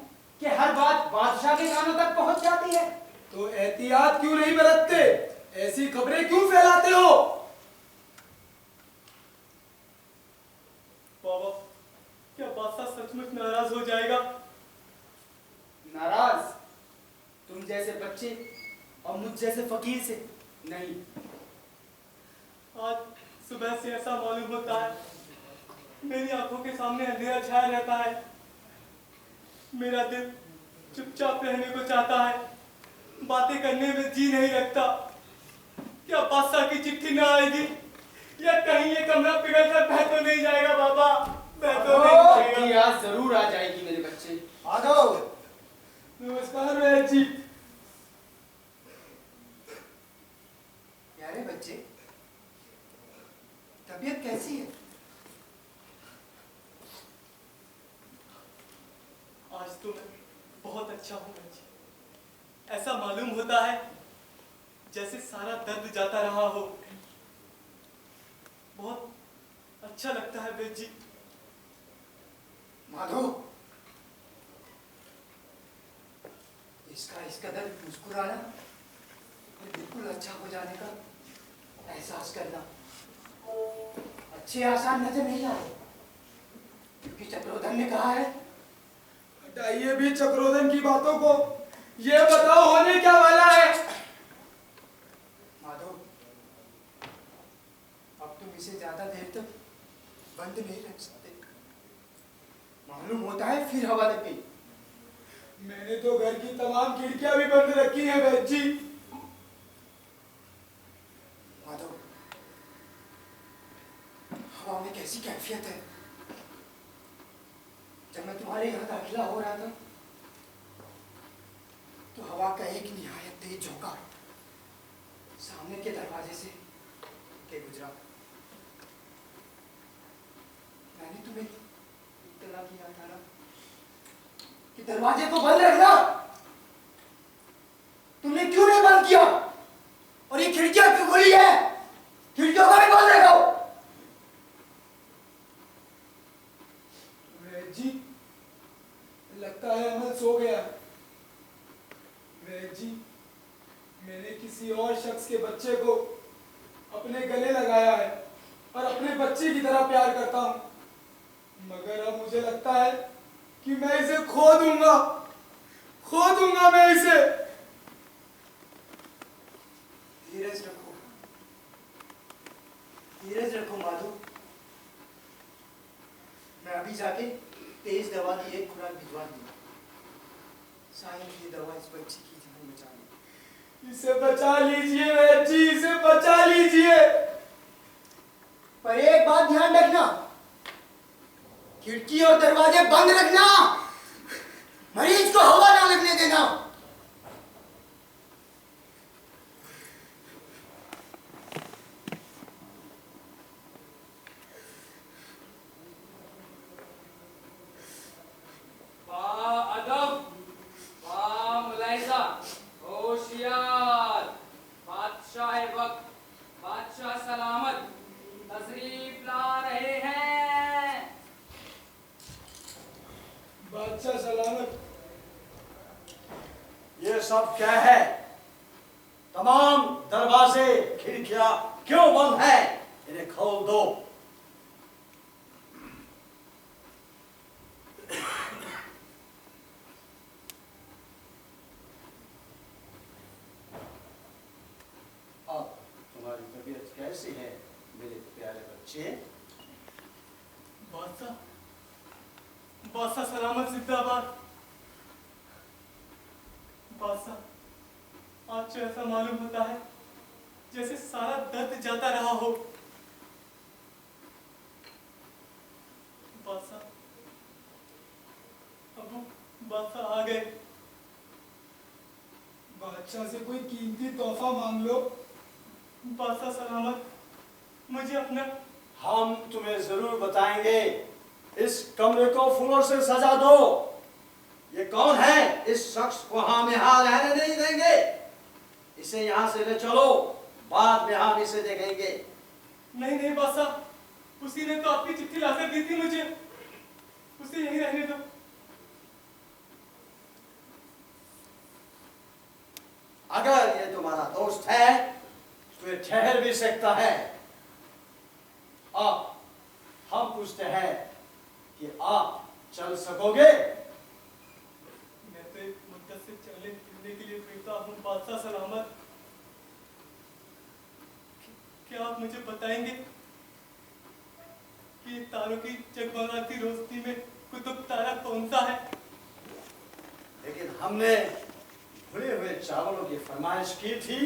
Speaker 4: कि हर बात बादशाह के कानों तक पहुंच जाती है?
Speaker 1: तो एहतियात क्यों नहीं बरतते? ऐसी खबरें क्यों फैलाते हो?
Speaker 8: बाबा, क्या बादशाह सचमुच नाराज हो जाएगा?
Speaker 4: नाराज? तुम जैसे बच्चे और मुझ जैसे फकीर से नहीं।
Speaker 8: आज सुबह से ऐसा मालूम होता है मेरी आंखों के सामने अंधेरा छाया रहता है। मेरा दिल चुपचाप रहने को चाहता है, बातें करने में जी नहीं लगता। क्या बादशाह की चिट्ठी ना आएगी या कहीं ये कमरा पिघल कर बह तो नहीं जाएगा? बाबा, बह तो नहीं जाएगा?
Speaker 4: चिट्ठी आज जरूर आ जाएगी मेरे बच्चे।
Speaker 2: आ जाओ।
Speaker 1: नमस्कार वैद जी।
Speaker 2: प्यारे बच्चे, तबीयत कैसी है?
Speaker 8: आज तो मैं बहुत अच्छा हूँ बच्चे। ऐसा मालूम होता है जैसे सारा दर्द जाता रहा हो। बहुत अच्छा लगता है बेद जी।
Speaker 2: माधव, इसका इस कदर मुस्कुराना और बिल्कुल अच्छा हो जाने का एहसास करना बच्चे आसान नजर नहीं आते, क्योंकि चक्रोधन ने कहा है।
Speaker 1: हटाइए भी चक्रोधन की बातों को, ये बताओ होने क्या वाला है।
Speaker 2: माधव, अब तुम इसे ज्यादा देर तक बंद नहीं रख सकते। मालूम होता है फिर हवा लग गई।
Speaker 1: मैंने तो घर की तमाम खिड़कियां भी बंद रखी हैं वैद्य जी।
Speaker 2: माधव, हवा में कैसी कैफियत है। जब मैं तुम्हारे यहाँ दाखिला हो रहा था तो हवा का एक निहायत तेज झोंका सामने के दरवाजे से के गुजरा। मैंने तुम्हें इत्तला किया था ना कि दरवाजे को बंद रखना। तुमने क्यों नहीं बंद किया? और ये खिड़कियां क्यों खुली है? खिड़कियों को भी बंद रखो।
Speaker 1: वैद्य जी, लगता है अमल सो गया। वैद्य जी, मैंने किसी और शख्स के बच्चे को अपने गले लगाया है और अपने बच्चे की तरह प्यार करता हूं, मगर अब मुझे लगता है कि मैं इसे खो दूंगा मैं इसे।
Speaker 2: धीरज रखो माधव। मैं अभी जाके तेज दवा की एक खुराक भिजवा दूंगा। शायद ये दवा इस बच्चे की जान बचा ले।
Speaker 1: इसे बचा लीजिए वैद्य जी, इसे बचा लीजिए।
Speaker 2: पर एक बात ध्यान रखना, खिड़की और दरवाजे बंद रखना। मरीज को हवा ना लगने देना।
Speaker 4: बादशाह सलामत तशरीफ ला रहे हैं।
Speaker 1: बादशाह सलामत।
Speaker 5: ये सब क्या है? तमाम दरवाजे खिड़कियां क्यों बंद है? इन्हें खोल दो। अब तुम्हारी तबीयत कैसी है मेरे प्यारे बच्चे?
Speaker 8: बादशाह सलामत जिंदाबाद। बादशाह, आज तो ऐसा मालूम होता है जैसे सारा दर्द जाता रहा हो। बादशाह, अबू बादशाह आ गए।
Speaker 1: बादशाह से कोई कीमती तोहफा मांग लो।
Speaker 8: बादशाह सलामत, मुझे अपना।
Speaker 5: हम तुम्हें जरूर बताएंगे। इस कमरे को फूलों से सजा दो। ये कौन है? इस शख्स को हम यहाँ रहने नहीं देंगे। इसे यहाँ से ले चलो, बाद में हम इसे देखेंगे।
Speaker 8: नहीं नहीं बादशाह, उसी ने तो आपकी चिट्ठी लाकर दी थी मुझे, उसे यहीं रहने दो।
Speaker 5: अगर ये तुम्हारा दोस्त है तो ये ठहर भी सकता है। अब हम पूछते हैं कि आप चल सकोगे?
Speaker 8: मैं तो एक मुद्दत से चलने फिरने के लिए फिरता हूँ बादशाह सलामत। क्या आप मुझे बताएंगे कि तारों की जगमगाती रोशनी में कुतुब तारा कौन सा है?
Speaker 5: लेकिन हमने भुने हुए चावलों की फरमाइश की थी।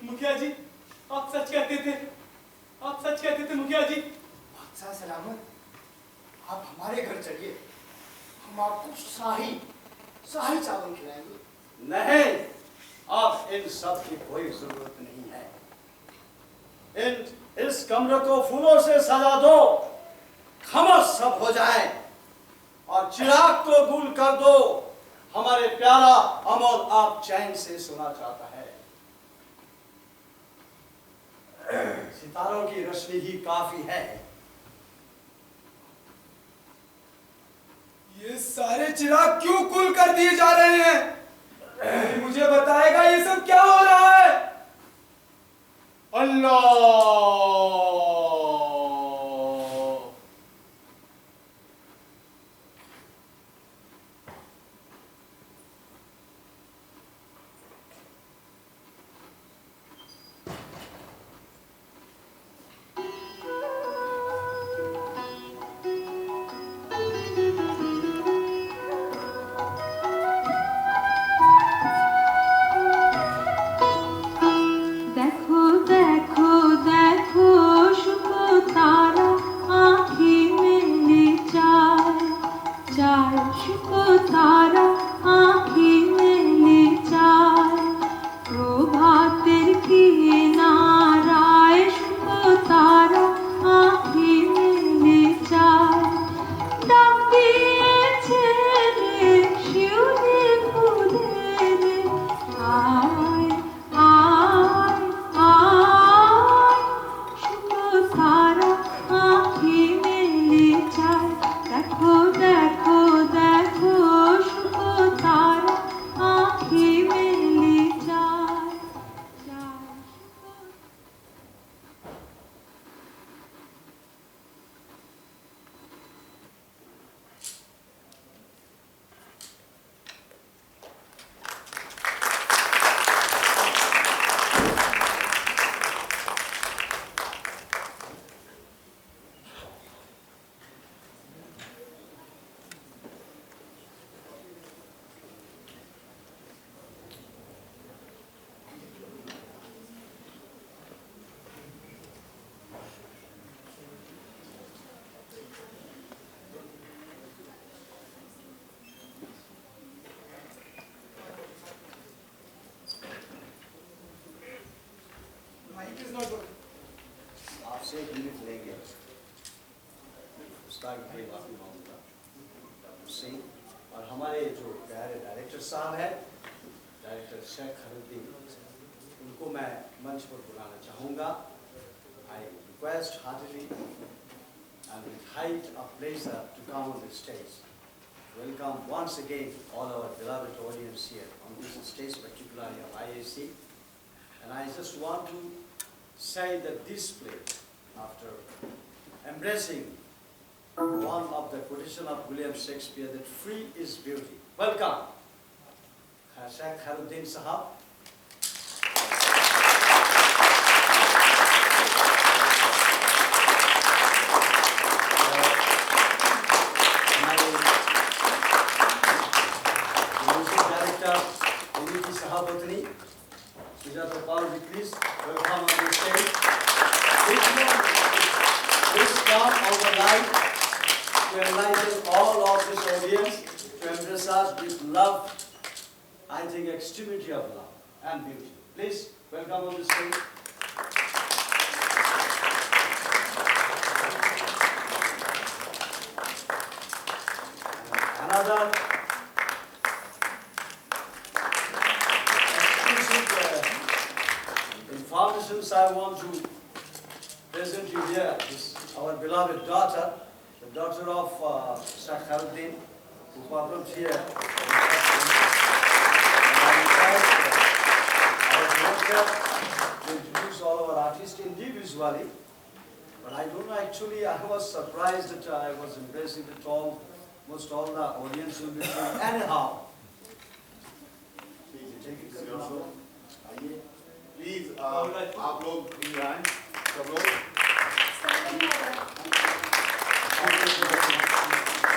Speaker 8: मुखिया जी, आप सच कहते थे, आप सच कहते थे मुखिया जी।
Speaker 2: बादशाह सलामत, आप हमारे घर चलिए, हम आपको शाही चावल खिलाएंगे।
Speaker 5: नहीं, अब इन सब की कोई जरूरत नहीं है। इस कमरे को फूलों से सजा दो, खमस सब हो जाए और चिराग को गुल कर दो। हमारे प्यारा अमोल आप चैन से सुना चाहता है। सितारों की रोशनी ही काफी है।
Speaker 1: ये सारे चिराग क्यों गुल कर दिए जा रहे हैं? कोई मुझे बताएगा ये सब क्या हो रहा है?
Speaker 5: अल्लाह
Speaker 1: is not working.
Speaker 9: आपसे एक मिनट लेंगे उस्ताद भाई माफी मांगूंगा सिंह और हमारे जो प्यारे डायरेक्टर साहब हैं डायरेक्टर शेख खरुद्दीन उनको मैं मंच पर बुलाना चाहूँगा I request heartily and with height of pleasure to come on the stage. Welcome once again all our beloved audience here on this stage, particularly of IAC. And I just want to say that this play, after embracing one of the quotation of William Shakespeare, that free is beauty. Welcome, Sheikh Kharuddin Sahab. Please welcome on the stage. Please come on the light to enlighten all of this audience, to embrace us with love, I think extremity of love and beauty. Please welcome on the stage. And another informations I want to present you here is our beloved daughter, the daughter of Sheikh Kharuddin, who performed here. And I request our director to introduce all our artists individually. But I don't know, actually, I was surprised that I was embracing that almost all the audience will be saying, anyhow. Please take it to your show.
Speaker 5: Please आप लोग भी आए सब लोग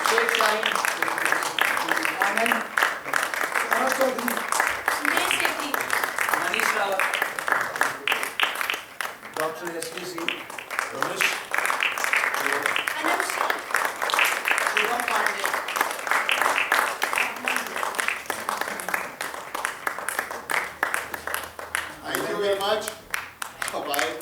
Speaker 9: Sheikh Shaheen,
Speaker 1: Anand Manoj Chaudhary
Speaker 9: Manish Rawat, Dr. S.K. Singh, Ramesh, Shubham Pandey.
Speaker 5: Thank you very much. Bye-bye.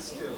Speaker 5: Still,